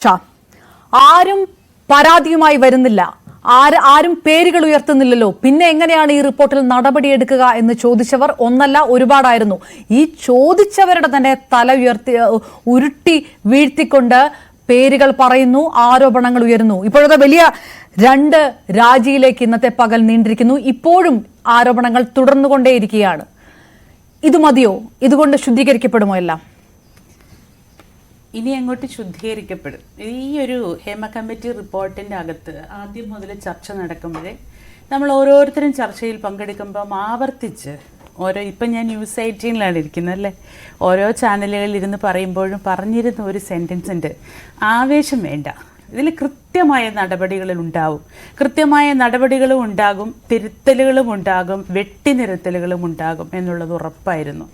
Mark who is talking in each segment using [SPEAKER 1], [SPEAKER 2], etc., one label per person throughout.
[SPEAKER 1] ആരും പരാതിയുമായി വരുന്നില്ല, ആരും പേരുകൾ ഉയർത്തുന്നില്ലല്ലോ, പിന്നെ എങ്ങനെയാണ് ഈ റിപ്പോർട്ടിൽ നടപടിയെടുക്കുക എന്ന് ചോദിച്ചവർ ഒന്നല്ല ഒരുപാടായിരുന്നു. ഈ ചോദിച്ചവരുടെ തന്നെ തല ഉരുട്ടി വീഴ്ത്തിക്കൊണ്ട് പേരുകൾ പറയുന്നു, ആരോപണങ്ങൾ ഉയരുന്നു. ഇപ്പോഴത്തെ വലിയ 2 രാജിയിലേക്ക് ഇന്നത്തെ പകൽ നീണ്ടിരിക്കുന്നു. ഇപ്പോഴും ആരോപണങ്ങൾ തുടർന്നുകൊണ്ടേയിരിക്കുകയാണ്. ഇത് മതിയോ? ഇതുകൊണ്ട് ശുദ്ധീകരിക്കപ്പെടുമോ എല്ലാം?
[SPEAKER 2] ഇനി അങ്ങോട്ട് ശുദ്ധീകരിക്കപ്പെടും. ഈ ഒരു ഹേമ കമ്മിറ്റി റിപ്പോർട്ടിൻ്റെ അകത്ത് ആദ്യം മുതൽ ചർച്ച നടക്കുമ്പോഴേ നമ്മൾ ഓരോരുത്തരും ചർച്ചയിൽ പങ്കെടുക്കുമ്പം ആവർത്തിച്ച് ഇപ്പം ഞാൻ ന്യൂസ് 18-ലാണ് ഇരിക്കുന്നത് അല്ലേ, ഓരോ ചാനലുകളിൽ ഇരുന്ന് പറയുമ്പോഴും പറഞ്ഞിരുന്ന ഒരു സെൻറ്റൻസ് ഉണ്ട്, ആവേശം വേണ്ട, ഇതിൽ കൃത്യമായ നടപടികളും ഉണ്ടാകും, തിരുത്തലുകളും ഉണ്ടാകും, വെട്ടിനിരുത്തലുകളും ഉണ്ടാകും എന്നുള്ളത് ഉറപ്പായിരുന്നു.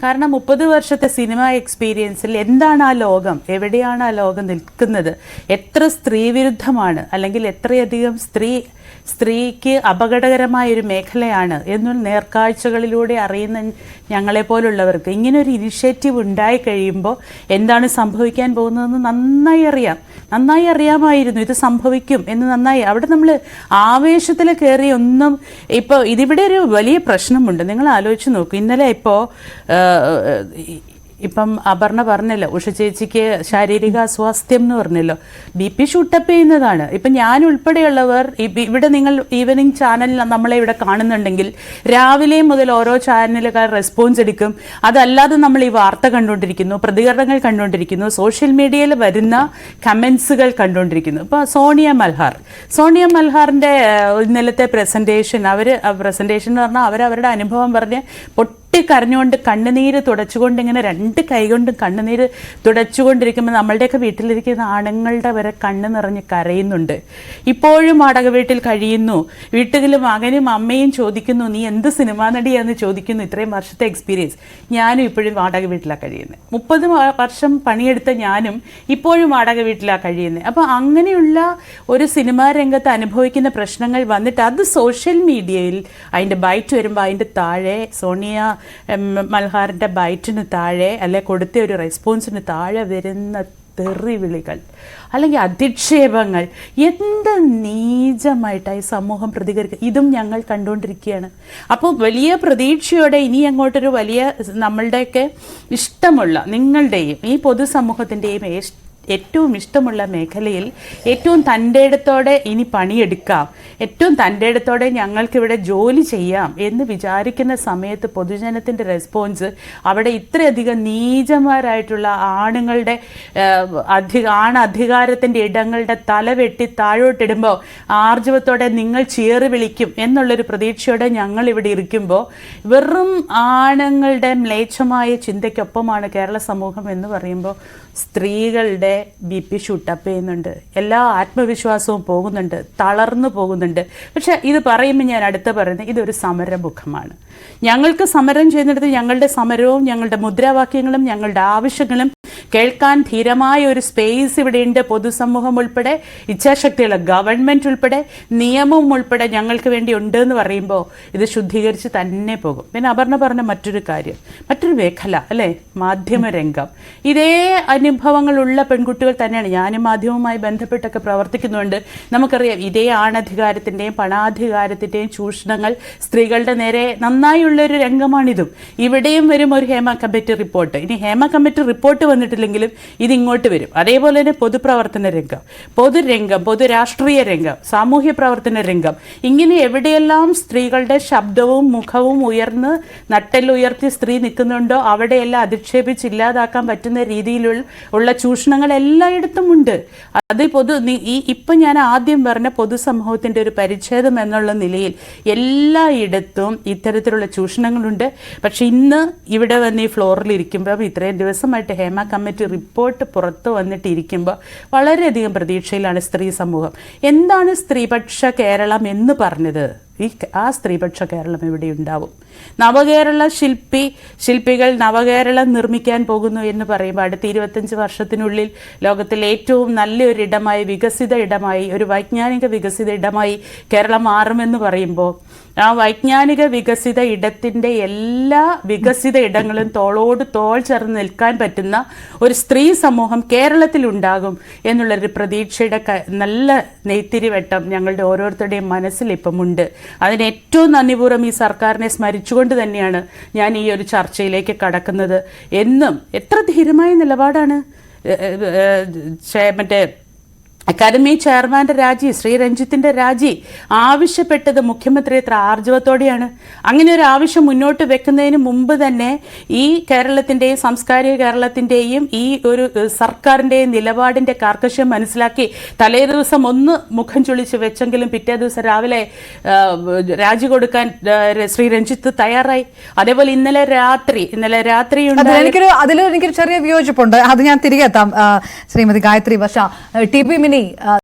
[SPEAKER 2] കാരണം 30 വർഷത്തെ സിനിമ എക്സ്പീരിയൻസിൽ എന്താണ് ആ ലോകം, എവിടെയാണ് ആ ലോകം നിൽക്കുന്നത്, എത്ര സ്ത്രീവിരുദ്ധമാണ്, അല്ലെങ്കിൽ എത്രയധികം സ്ത്രീക്ക് അപകടകരമായ ഒരു മേഖലയാണ് എന്നുള്ള നേർക്കാഴ്ചകളിലൂടെ അറിയുന്ന ഞങ്ങളെപ്പോലുള്ളവർക്ക് ഇങ്ങനൊരു ഇനിഷ്യേറ്റീവ് ഉണ്ടായി കഴിയുമ്പോൾ എന്താണ് സംഭവിക്കാൻ പോകുന്നതെന്ന് നന്നായി അറിയാമായിരുന്നു. ഇത് സംഭവിക്കും എന്ന് നന്നായി. അവിടെ നമ്മൾ ആവേശത്തിൽ കയറി ഒന്നും ഇപ്പോൾ ഇതിവിടെ ഒരു വലിയ പ്രശ്നമുണ്ട്. നിങ്ങൾ ആലോചിച്ച് നോക്കൂ. ഇന്നലെ ഇപ്പം അപർണ പറഞ്ഞല്ലോ, ഉഷ ചേച്ചിക്ക് ശാരീരിക അസ്വാസ്ഥ്യം എന്ന് പറഞ്ഞല്ലോ, BP ഷൂട്ടപ്പ് ചെയ്യുന്നതാണ്. ഇപ്പം ഞാൻ ഉൾപ്പെടെയുള്ളവർ ഇവിടെ നിങ്ങൾ ഈവനിങ് ചാനൽ നമ്മളെ ഇവിടെ കാണുന്നുണ്ടെങ്കിൽ രാവിലെ മുതൽ ഓരോ ചാനലുകാർ റെസ്പോൺസ് എടുക്കും. അതല്ലാതെ നമ്മൾ ഈ വാർത്ത കണ്ടുകൊണ്ടിരിക്കുന്നു, പ്രതികരണങ്ങൾ കണ്ടുകൊണ്ടിരിക്കുന്നു, സോഷ്യൽ മീഡിയയിൽ വരുന്ന കമൻസുകൾ കണ്ടുകൊണ്ടിരിക്കുന്നു. ഇപ്പോൾ സോണിയ മൽഹാറിൻ്റെ ഇന്നലത്തെ പ്രസൻറ്റേഷൻ എന്ന് പറഞ്ഞാൽ അവരവരുടെ അനുഭവം പറഞ്ഞ് കരഞ്ഞുകൊണ്ട് കണ്ണുനീര് തുടച്ചുകൊണ്ട് ഇങ്ങനെ 2 കൈ കൊണ്ടും കണ്ണുനീര് തുടച്ചുകൊണ്ടിരിക്കുമ്പോൾ നമ്മളുടെയൊക്കെ വീട്ടിലിരിക്കുന്ന ആണുങ്ങളുടെ വരെ കണ്ണ് നിറഞ്ഞ് കരയുന്നുണ്ട്. ഇപ്പോഴും വാടക വീട്ടിൽ കഴിയുന്നു. വീട്ടിൽ മകനും അമ്മയും ചോദിക്കുന്നു, നീ എന്ത് സിനിമാ നടിയാന്ന് ചോദിക്കുന്നു. ഇത്രയും വർഷത്തെ എക്സ്പീരിയൻസ്. ഞാനും ഇപ്പോഴും വാടക വീട്ടിലാണ് കഴിയുന്നത്. 30 വർഷം പണിയെടുത്ത ഞാനും ഇപ്പോഴും വാടക വീട്ടിലാണ് കഴിയുന്നത്. അപ്പോൾ അങ്ങനെയുള്ള ഒരു സിനിമാ രംഗത്ത് അനുഭവിക്കുന്ന പ്രശ്നങ്ങൾ വന്നിട്ട് അത് സോഷ്യൽ മീഡിയയിൽ അതിൻ്റെ ബൈറ്റ് വരുമ്പോൾ അതിൻ്റെ താഴെ സോണിയ മൽഹാറിൻ്റെ ബൈറ്റിന് താഴെ അല്ലെ കൊടുത്ത ഒരു റെസ്പോൺസിന് താഴെ വരുന്ന തെറിവിളികൾ അല്ലെങ്കിൽ അധിക്ഷേപങ്ങൾ എന്ത് നീചമായിട്ടായി സമൂഹം പ്രതികരിക്കുക, ഇതും ഞങ്ങൾ കണ്ടുകൊണ്ടിരിക്കുകയാണ്. അപ്പോൾ വലിയ പ്രതീക്ഷയോടെ ഇനി അങ്ങോട്ടൊരു വലിയ നമ്മളുടെയൊക്കെ ഇഷ്ടമുള്ള നിങ്ങളുടെയും ഈ പൊതുസമൂഹത്തിൻ്റെയും ഏറ്റവും ഇഷ്ടമുള്ള മേഖലയിൽ ഏറ്റവും തൻ്റെയിടത്തോടെ ഇനി പണിയെടുക്കാം, ഏറ്റവും തൻ്റെയിടത്തോടെ ഞങ്ങൾക്കിവിടെ ജോലി ചെയ്യാം എന്ന് വിചാരിക്കുന്ന സമയത്ത് പൊതുജനത്തിൻ്റെ റെസ്പോൺസ് അവിടെ ഇത്രയധികം നീചന്മാരായിട്ടുള്ള ആണുങ്ങളുടെ അധികാരത്തിൻ്റെ ഇടങ്ങളുടെ തല വെട്ടി താഴോട്ടിടുമ്പോൾ ആർജവത്തോടെ നിങ്ങൾ ചീറി വിളിക്കും എന്നുള്ളൊരു പ്രതീക്ഷയോടെ ഞങ്ങളിവിടെ ഇരിക്കുമ്പോൾ വെറും ആണുങ്ങളുടെ മ്ലേച്ഛമായ ചിന്തയ്ക്കൊപ്പമാണ് കേരള സമൂഹം എന്ന് പറയുമ്പോൾ സ്ത്രീകളുടെ BP ഷൂട്ടപ്പ് ചെയ്യുന്നുണ്ട്, എല്ലാ ആത്മവിശ്വാസവും പോകുന്നുണ്ട്, തളർന്നു പോകുന്നുണ്ട്. പക്ഷെ ഇത് പറയുമ്പോൾ ഞാൻ പറയുന്നത് ഇതൊരു സമരമുഖമാണ്. ഞങ്ങൾക്ക് സമരം ചെയ്യുന്നിടത്ത് ഞങ്ങളുടെ സമരവും ഞങ്ങളുടെ മുദ്രാവാക്യങ്ങളും ഞങ്ങളുടെ ആവശ്യങ്ങളും കേൾക്കാൻ ധീരമായ ഒരു സ്പേസ് ഇവിടെയുണ്ട്. പൊതുസമൂഹം ഉൾപ്പെടെ, ഇച്ഛാശക്തിയുള്ള ഗവൺമെൻറ് ഉൾപ്പെടെ, നിയമം ഉൾപ്പെടെ ഞങ്ങൾക്ക് വേണ്ടി ഉണ്ട് എന്ന് പറയുമ്പോൾ ഇത് ശുദ്ധീകരിച്ച് തന്നെ പോകും. പിന്നെ അപർണ പറഞ്ഞ മറ്റൊരു മേഖല അല്ലേ, മാധ്യമരംഗം. ഇതേ അനുഭവങ്ങളുള്ള പെൺകുട്ടികൾ തന്നെയാണ്. ഞാനും മാധ്യമവുമായി ബന്ധപ്പെട്ടൊക്കെ പ്രവർത്തിക്കുന്നുണ്ട്. നമുക്കറിയാം ഇതേ ആണധികാരത്തിൻ്റെയും പണാധികാരത്തിൻ്റെയും ചൂഷണങ്ങൾ സ്ത്രീകളുടെ നേരെ നന്നായുള്ളൊരു രംഗമാണിതും. ഇവിടെയും വരും ഒരു ഹേമ കമ്മിറ്റി റിപ്പോർട്ട്. ഇനി ഹേമ കമ്മിറ്റി റിപ്പോർട്ട് വന്നിട്ടില്ലെങ്കിലും ഇതിങ്ങോട്ട് വരും. അതേപോലെ തന്നെ പൊതുപ്രവർത്തന രംഗം, പൊതുരാഷ്ട്രീയ രംഗം, സാമൂഹ്യ പ്രവർത്തന രംഗം, ഇങ്ങനെ എവിടെയെല്ലാം സ്ത്രീകളുടെ ശബ്ദവും മുഖവും നട്ടെല്ലുയർത്തി സ്ത്രീ നിൽക്കുന്നുണ്ടോ അവിടെയെല്ലാം അധിക്ഷേപിച്ച് ഇല്ലാതാക്കാൻ പറ്റുന്ന രീതിയിലുള്ള ചൂഷണങ്ങൾ എല്ലായിടത്തും ഉണ്ട്. അത് ഇപ്പം ഞാൻ ആദ്യം പറഞ്ഞ പൊതുസമൂഹത്തിൻ്റെ ഒരു പരിച്ഛേദം എന്നുള്ള നിലയിൽ എല്ലായിടത്തും ഇത്തരത്തിലുള്ള ചൂഷണങ്ങളുണ്ട്. പക്ഷെ ഇന്ന് ഇവിടെ വന്ന് ഈ ഫ്ലോറിൽ ഇരിക്കുമ്പോൾ ഇത്രയും ദിവസമായിട്ട് ഹേമ കമ്മിറ്റി റിപ്പോർട്ട് പുറത്തു വന്നിട്ടിരിക്കുമ്പോൾ വളരെയധികം പ്രതീക്ഷയിലാണ് സ്ത്രീ സമൂഹം. എന്താണ് സ്ത്രീപക്ഷ കേരളം എന്ന് പറഞ്ഞത്? ആ സ്ത്രീപക്ഷ കേരളം ഇവിടെ ഉണ്ടാവും. നവകേരള ശില്പികൾ നവകേരളം നിർമ്മിക്കാൻ പോകുന്നു എന്ന് പറയുമ്പോൾ അടുത്ത 25 വർഷത്തിനുള്ളിൽ ലോകത്തിലെ ഏറ്റവും നല്ലൊരിടമായി, വികസിത ഇടമായി, ഒരു വൈജ്ഞാനിക വികസിത ഇടമായി കേരളം മാറുമെന്ന് പറയുമ്പോൾ ആ വൈജ്ഞാനിക വികസിത ഇടത്തിൻ്റെ എല്ലാ വികസിത ഇടങ്ങളും തോളോട് തോൾ ചേർന്ന് നിൽക്കാൻ പറ്റുന്ന ഒരു സ്ത്രീ സമൂഹം കേരളത്തിലുണ്ടാകും എന്നുള്ളൊരു പ്രതീക്ഷയുടെ നല്ല നെയ്ത്തിരിവട്ടം ഞങ്ങളുടെ ഓരോരുത്തരുടെയും മനസ്സിൽ ഇപ്പം ഉണ്ട്. അതിന് ഏറ്റവും നന്ദിപൂർവ്വം ഈ സർക്കാരിനെ സ്മരിച്ചുകൊണ്ട് തന്നെയാണ് ഞാൻ ഈ ഒരു ചർച്ചയിലേക്ക് കടക്കുന്നത്. എന്നും എത്ര ധീരമായ നിലപാടാണ് മറ്റേ അക്കാദമി ചെയർമാൻ്റെ രാജി, ശ്രീ രഞ്ജിത്തിൻ്റെ രാജി ആവശ്യപ്പെട്ടത് മുഖ്യമന്ത്രി എത്ര ആർജവത്തോടെയാണ്. അങ്ങനെ ഒരു ആവശ്യം മുന്നോട്ട് വെക്കുന്നതിന് മുമ്പ് തന്നെ ഈ കേരളത്തിൻ്റെയും സാംസ്കാരിക കേരളത്തിൻ്റെയും ഈ ഒരു സർക്കാരിൻ്റെയും നിലപാടിൻ്റെ കാർക്കശ്യം മനസ്സിലാക്കി തലേ ദിവസം ഒന്ന് മുഖം ചുളിച്ച് വെച്ചെങ്കിലും പിറ്റേ ദിവസം രാവിലെ രാജി കൊടുക്കാൻ ശ്രീ രഞ്ജിത്ത് തയ്യാറായി. അതേപോലെ ഇന്നലെ രാത്രി
[SPEAKER 1] എനിക്കൊരു ചെറിയ വിയോജിപ്പുണ്ട്. അത് ഞാൻ തിരികെ എത്താം. ശ്രീമതി ഗായത്രി വർഷ, ടി പി മിനി